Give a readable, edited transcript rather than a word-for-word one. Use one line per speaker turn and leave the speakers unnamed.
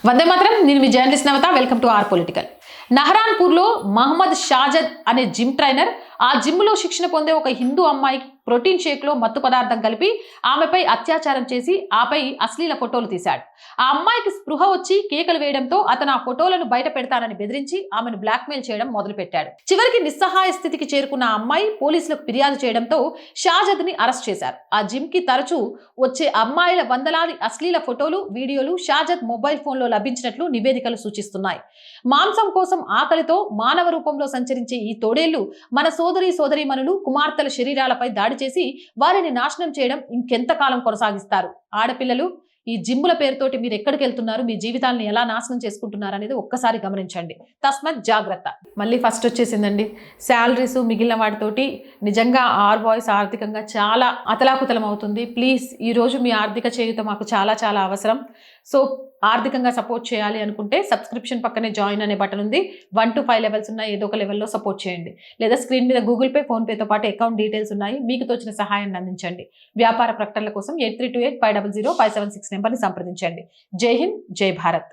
వందే మాత్రం. నేను మీ journalist Navata. Welcome to our political. నహరాన్పూర్లో మహమ్మద్ షాజద్ అనే జిమ్ ట్రైనర్ ఆ జిమ్లో శిక్షణ పొందే ఒక హిందూ అమ్మాయికి ప్రోటీన్ షేక్లో మత్తు పదార్థం కలిపి ఆమెపై అత్యాచారం చేసి ఆపై అశ్లీల ఫోటోలు తీశాడు. ఆ అమ్మాయికి స్పృహ వచ్చి కేకలు వేయడంతో అతను ఆ ఫోటోలను బయట పెడతానని బెదిరించి ఆమెను బ్లాక్మెయిల్ చేయడం మొదలుపెట్టాడు. చివరికి నిస్సహాయ స్థితికి చేరుకున్న ఆ అమ్మాయి పోలీసులకు ఫిర్యాదు చేయడంతో షాజద్ ని అరెస్ట్ చేశారు. ఆ జిమ్ కి తరచూ వచ్చే అమ్మాయిల వందలాది అశ్లీల ఫోటోలు, వీడియోలు షాజద్ మొబైల్ ఫోన్లో లభించినట్లు నివేదికలు సూచిస్తున్నాయి. మాంసం కోసం ఆకలితో మానవ రూపంలో సంచరించే ఈ తోడేళ్లు మన సోదరీమణులు, కుమార్తెల శరీరాలపై దాడి చేసి వారిని నాశనం చేయడం ఇంకెంతకాలం కొనసాగిస్తారు? ఆడపిల్లలు, ఈ జిమ్ముల పేరుతోటి మీరు ఎక్కడికి వెళ్తున్నారు, మీ జీవితాలను ఎలా నాశనం చేసుకుంటున్నారు అనేది ఒక్కసారి గమనించండి. తస్మత్ జాగ్రత్త. మళ్ళీ ఫస్ట్ వచ్చేసిందండి శాలరీస్ మిగిలిన వాటితోటి నిజంగా ఆర్ బాయ్స్ ఆర్థికంగా చాలా అతలాకుతలం అవుతుంది. ప్లీజ్ ఈ రోజు మీ ఆర్థిక చేయూత మాకు చాలా చాలా అవసరం. సో ఆర్థికంగా సపోర్ట్ చేయాలి అనుకుంటే సబ్స్క్రిప్షన్ పక్కనే జాయిన్ అనే బటన్ ఉంది. 1 to 5 లెవెల్స్ ఉన్నాయి. ఏదో ఒక లెవెల్లో సపోర్ట్ చేయండి. లేదా స్క్రీన్ మీద గూగుల్ పే, ఫోన్ పేతో పాటు అకౌంట్ డీటెయిల్స్ ఉన్నాయి. మీకు తోచిన సహాయాన్ని అందించండి. వ్యాపార ప్రకటనల కోసం 8328500576 నెంబర్ని సంప్రదించండి. జై హింద్, జై భారత్.